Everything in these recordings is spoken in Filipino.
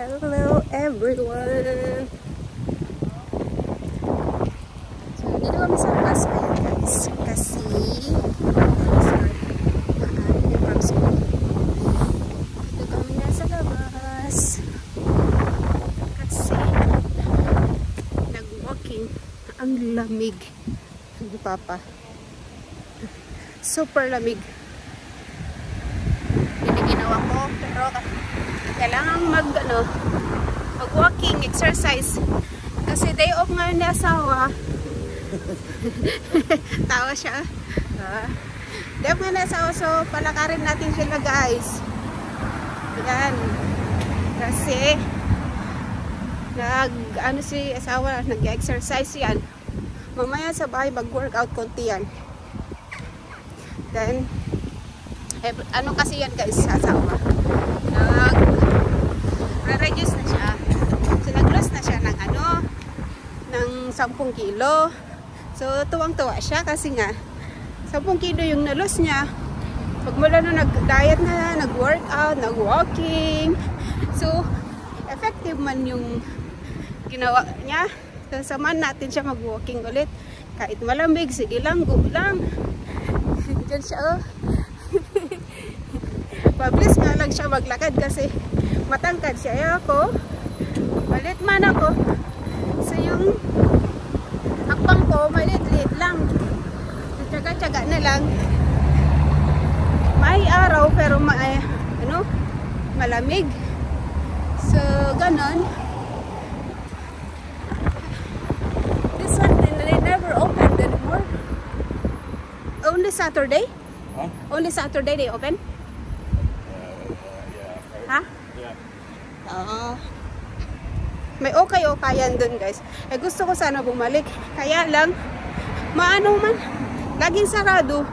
Hello everyone! So, dito kami sa bus ngayon guys. Kasi, sorry, maaari from school. Dito kami nasa labas. Kasi, nag-walking. Ang lamig. Hindi papa. Super lamig. Hindi ginawa ko. Pero, kailangan mag-walking, exercise. Kasi day off ngayon ni asawa. Tawa siya. Day off ngayon ni asawa, so palakarin natin sila guys. Yan. Kasi, si asawa, nag-exercise yan. Mamaya sa bahay, mag-workout konti yan. Then, ano kasi yan guys, asawa. Nag-reduce na siya. So, nag-loss na siya ng ng 10 kilo. So, tuwang-tuwa siya kasi nga 10 kilo yung na-loss niya. Pagmula na nag-diet na, nag-workout, nag-walking. So, effective man yung ginawa niya. So, samahan natin siya mag-walking ulit. Kahit malamig, sige lang, go lang. Diyan siya, oh. Pabilis nga lang siya maglakad kasi matangkad siya. Ako, malit man ako. So yung hakbang ko, malit-lit lang. Tsaga-tsaga na lang. May araw pero malamig. So, ganon. This one, they never opened anymore. Only Saturday? Huh? Only Saturday they open? Ha? Yeah. May okay-okayan dun guys. Gusto ko sana bumalik. Kaya lang, maano man, laging sarado.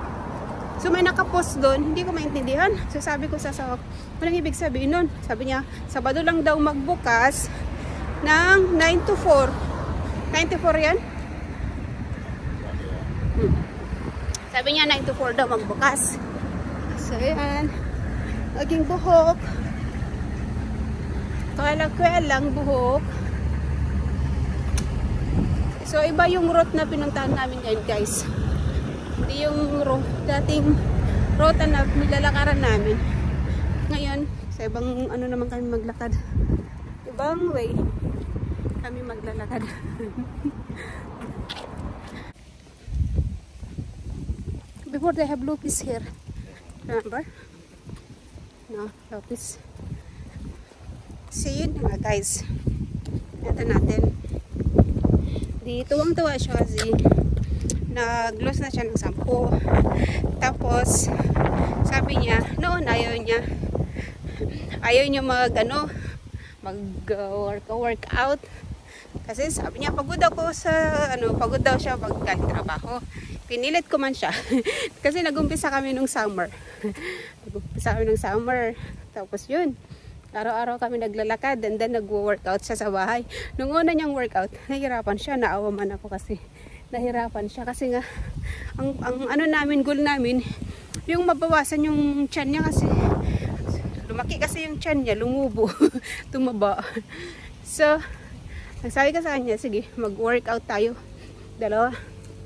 So may nakapost dun, hindi ko maintindihan. So sabi ko sa asawa, walang ibig sabihin nun. Sabi niya, Sabado lang daw magbukas ng 9 to 4. 9 to 4 yan? Sabi niya 9 to 4 daw magbukas. So yan, laging buhok. Kwelang buhok. So iba yung route na pinuntahan namin ngayon guys. Hindi yung dating route na nilalakaran namin. Ngayon, sa ibang naman kami maglakad. Ibang way kami maglalakad. Before they have lupis here. Remember? No, lupis. So yun nga guys. Ito natin. Di tuwang-tuwa siya kasi nag-loss na siya ng 10. Tapos sabi niya, noon ayaw niya mag-workout. Kasi sabi niya pagod ako pagod daw siya pag galing trabaho. Pinilit ko man siya. Kasi nag-umpisa kami nung summer. Tapos yun. Araw-araw kami naglalakad and then nag-workout siya sa bahay. Nung una niyang workout, nahirapan siya. Naawa man ako kasi nahirapan siya. Kasi nga, ang goal namin, yung mabawasan yung tiyan niya kasi lumaki kasi yung tiyan niya, lumubo, tumaba. So, nagsabi ka sa kanya, sige, mag-workout tayo. Dalawa,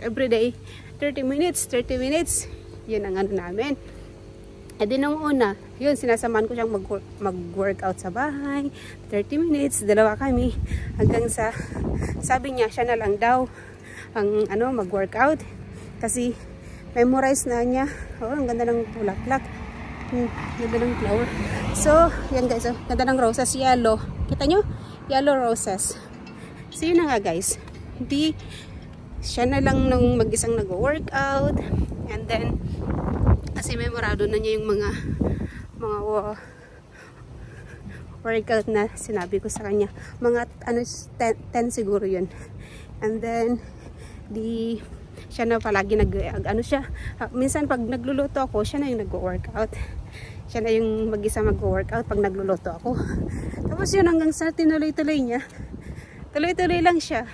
everyday, 30 minutes. Yun ang namin. E di nung una, yun, sinasamahan ko siyang mag-workout sa bahay. 30 minutes, dalawa kami. Hanggang sa, sabi niya, siya na lang daw ang mag-workout. Kasi, memorize na niya. Oh, ang ganda ng bulaklak. Ganda ng flower. So, yan guys, oh, ganda ng roses, yellow. Kita nyo? Yellow roses. So, yun na nga guys. Hindi, siya na lang nung mag-isang nag-workout. And then, kasi memorado na niya yung mga workout na sinabi ko sa kanya. Mga 10 siguro yun. And then siya na palagi minsan pag nagluluto ako, siya na yung nag-workout. Siya na yung mag-isa mag-workout pag nagluluto ako. Tapos yun, hanggang sa tinuloy-tuloy niya. Tuloy-tuloy lang siya.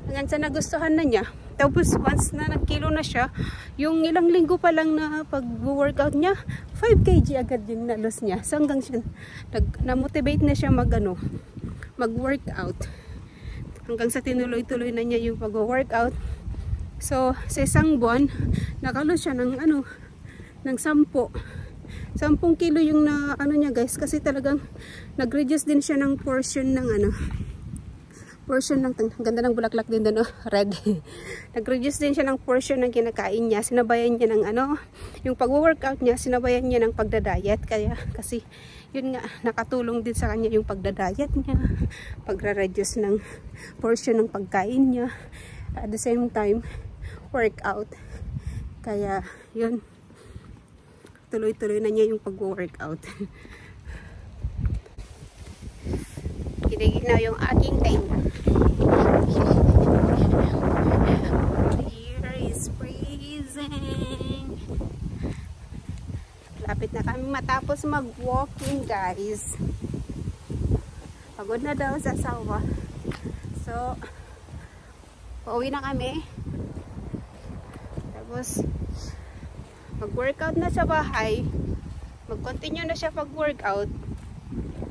Hanggang sa nagustuhan na niya. Tapos once na nagkilo na siya, yung ilang linggo pa lang na pag-workout niya, 5 kg agad yung nalos niya. So hanggang siya, na-motivate na siya mag-workout. Hanggang sa tinuloy-tuloy na niya yung pag-workout. So sa isang buwan, nakalos siya ng ng 10 kilo yung na niya guys, kasi talagang nag-reduce din siya ng portion ng ganda ng bulaklak din doon, red. Nag-reduce din siya ng portion ng kinakain niya. Sinabayan niya ng yung pag-workout niya, sinabayan niya ng pagda-diet. Kasi yun nga, nakatulong din sa kanya yung pagda-diet niya, pagre-reduce ng portion ng pagkain niya, at the same time workout. Kaya yun, tuloy-tuloy na niya yung pag-workout. Giniginaw yung aking tenga. Here is freezing. Lapit na kami matapos mag-walking, guys. Pagod na daw sa asawa. So, pauwi na kami. Tapos, mag-workout na sa bahay. Mag-continue na siya pag-workout.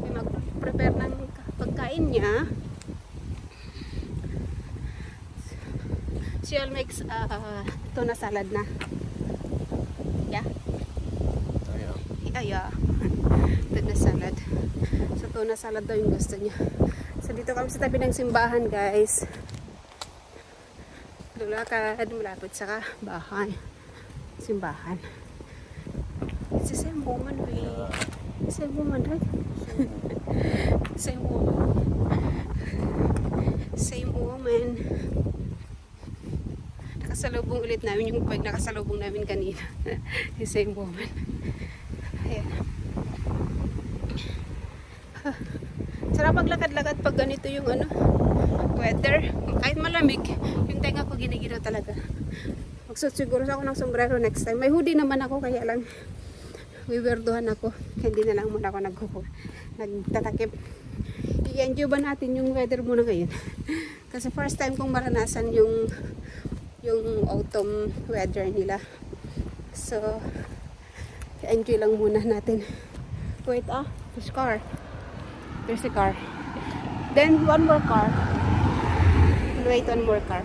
Mag-prepare ng pagkain niya. She'll makes tuna salad na. Yeah? Yeah. Tuna salad. So, tuna salad daw yung gusto niya. So, dito kami sa tabi ng simbahan, guys. Lulakad, malapit sa bahay. Simbahan. It's the same woman, same woman, right? Same woman. Same woman. Nakasalubong ulit namin yung pag nakasalubong namin kanina. The same woman. Ayan. Sarap paglakad-lakad pag ganito yung weather. Kahit malamig, yung tenga ko giniginaw talaga. Magsuot siguro ako ng sombrero next time. May hoodie naman ako, kaya lang wiwerduhan ako. Hindi na lang muna ako nagtatakip. I-enjoy ba natin yung weather muna ngayon? Kasi first time kong maranasan yung autumn weather nila. So, enjoy lang muna natin. Wait, there's car. There's a car. Then, one more car. Wait, one more car.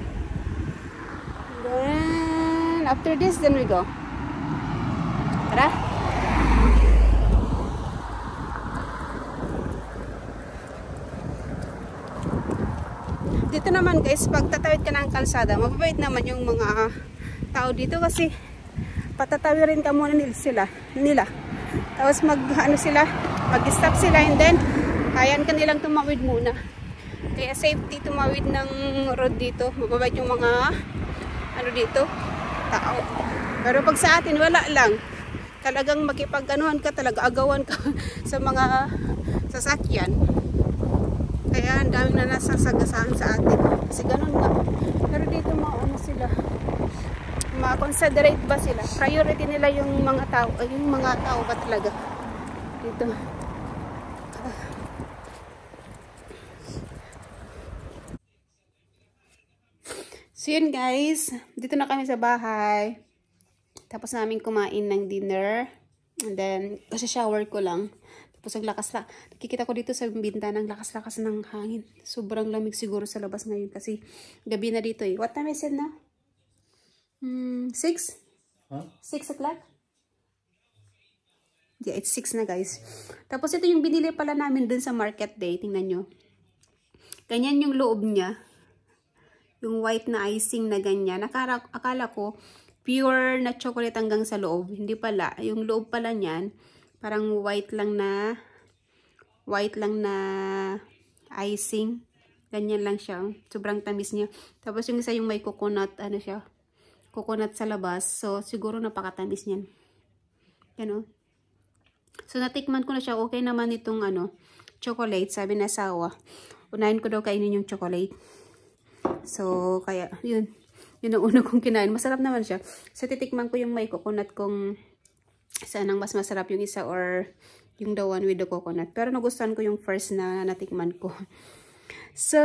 Then, after this, then we go. Tara! Dito naman guys, pag tatawid ka ng kalsada, mababait naman yung mga tao dito kasi patatawirin ka muna nila. Tapos mag-stop sila and then ayan ka nilang tumawid muna. Kaya safety tumawid ng road dito. Mababait yung mga dito, tao. Pero pag sa atin, wala lang. Talagang makipag-anuhan ka, talaga agawan ka sa mga sasakyan. Kaya ang daming na nasasagasaan sa atin. Kasi ganun nga. Pero dito sila. Ma-considerate ba sila? Priority nila yung mga tao. Yung mga tao ba talaga? Dito. So yun guys. Dito na kami sa bahay. Tapos namin kumain ng dinner. And then, kasi shower ko lang. Tapos nakikita ko dito sa bintana ng lakas-lakas ng hangin. Sobrang lamig siguro sa labas ngayon kasi gabi na dito eh. What time is it now? 6? Huh? 6 o'clock? Yeah, it's 6 na guys. Tapos ito yung binili pala namin dun sa market day. Tingnan nyo. Ganyan yung loob niya. Yung white na icing na ganyan. Akala ko pure na chocolate hanggang sa loob. Hindi pala. Yung loob pala niyan, parang white lang na icing. Ganyan lang siya. Sobrang tamis niya. Tapos yung isa yung may coconut, coconut sa labas. So, siguro napakatamis niyan. Yan o. So, natikman ko na siya. Okay naman itong chocolate. Sabi na asawa. Unahin ko daw kainin yung chocolate. So, kaya, yun. Yun ang una kong kinain. Masarap naman siya. So, titikman ko yung may coconut kung saan ang mas masarap yung isa or yung the one with the coconut. Pero nagustuhan ko yung first na natikman ko. So,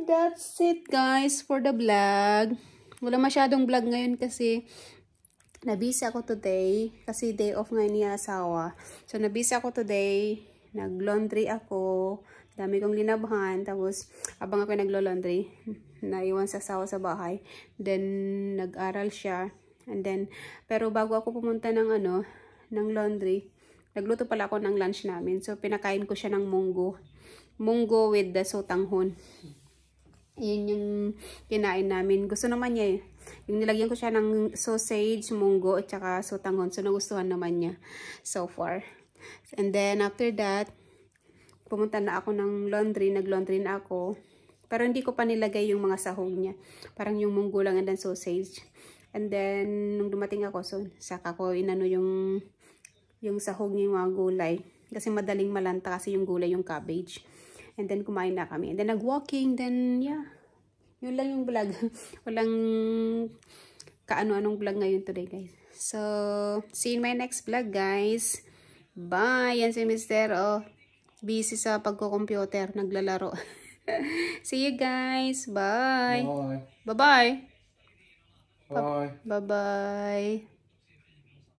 that's it guys for the vlog. Wala masyadong vlog ngayon kasi nabisi ako today. Kasi day off ngayon ni asawa. So, nabisi ako today. Nag-laundry ako. Dami kong linabhan. Tapos, abang ako naglo-laundry, naiwan sa asawa sa bahay. Then, nag-aral siya. And then, pero bago ako pumunta ng ng laundry, nagluto pala ako ng lunch namin. So, pinakain ko siya ng munggo. Munggo with the sotanghon. Yun yung kinain namin. Gusto naman niya eh. Yung nilagyan ko siya ng sausage, munggo, at saka sotanghon. So, nagustuhan naman niya so far. And then, after that, pumunta na ako ng laundry. Nag-laundry na ako. Pero hindi ko pa nilagay yung mga sahog niya. Parang yung munggo lang and then sausage. And then, nung dumating ako, so, saka ko inano yung sahog niya, yung mga gulay. Kasi madaling malanta kasi yung gulay, yung cabbage. And then, kumain na kami. And then, nag-walking. Then, yeah. Yun lang yung vlog. Walang kaano-anong vlog ngayon today, guys. So, see you in my next vlog, guys. Bye! Yan si Mr. Oh, busy sa pagko-computer. Naglalaro. See you, guys. Bye! Bye. Bye-bye! Bye. Bye-bye!